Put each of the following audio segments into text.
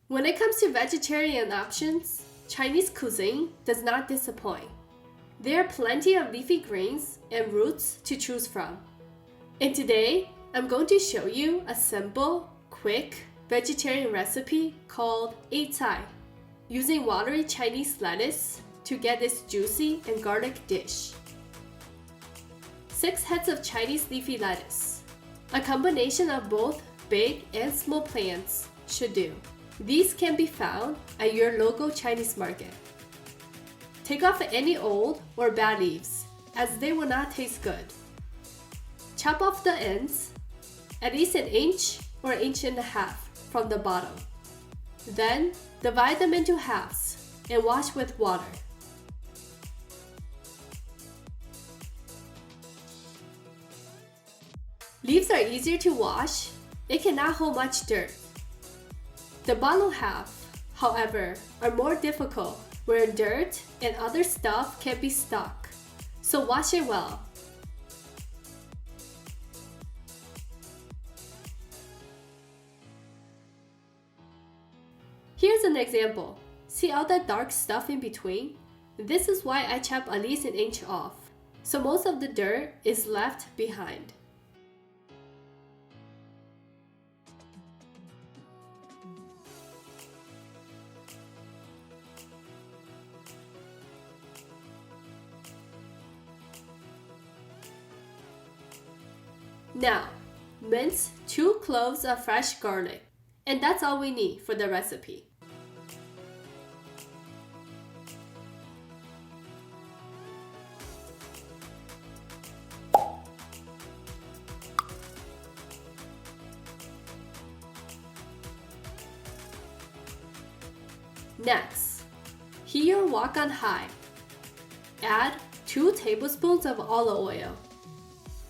When it comes to vegetarian options, Chinese cuisine does not disappoint. There are plenty of leafy greens and roots to choose from. And today, I'm going to show you a simple, quick vegetarian recipe called Cai, using watery Chinese lettuce to get this juicy and garlic dish. 6 heads of Chinese leafy lettuce. A combination of both big and small plants should do. These can be found at your local Chinese market. Take off any old or bad leaves, as they will not taste good. Chop off the ends, at least an inch or an inch and a half from the bottom. Then, divide them into halves and wash with water. Leaves are easier to wash. It cannot hold much dirt. The bottom half, however, are more difficult, where dirt and other stuff can be stuck. So wash it well. Here's an example. See all that dark stuff in between? This is why I chop at least an inch off, so most of the dirt is left behind. Now, mince 2 cloves of fresh garlic, and that's all we need for the recipe. Next, heat your wok on high. Add 2 tablespoons of olive oil.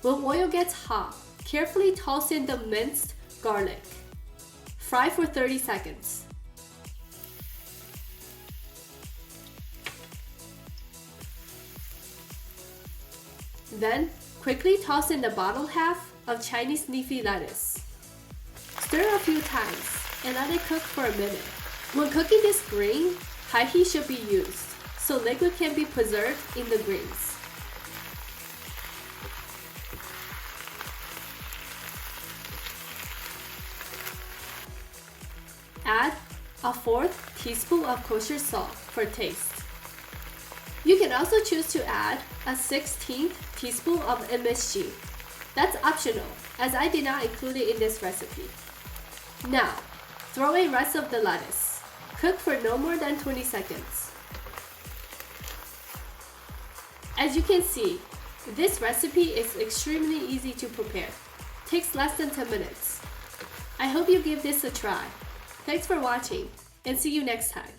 When oil gets hot, carefully toss in the minced garlic. Fry for 30 seconds. Then, quickly toss in the bottom half of Chinese leafy lettuce. Stir a few times and let it cook for a minute. When cooking this green, high heat should be used, so liquid can be preserved in the greens. Add a 1/4 teaspoon of kosher salt for taste. You can also choose to add a 1/16 teaspoon of MSG. That's optional, as I did not include it in this recipe. Now, throw in rest of the lettuce. Cook for no more than 20 seconds. As you can see, this recipe is extremely easy to prepare. Takes less than 10 minutes. I hope you give this a try. Thanks for watching, and see you next time.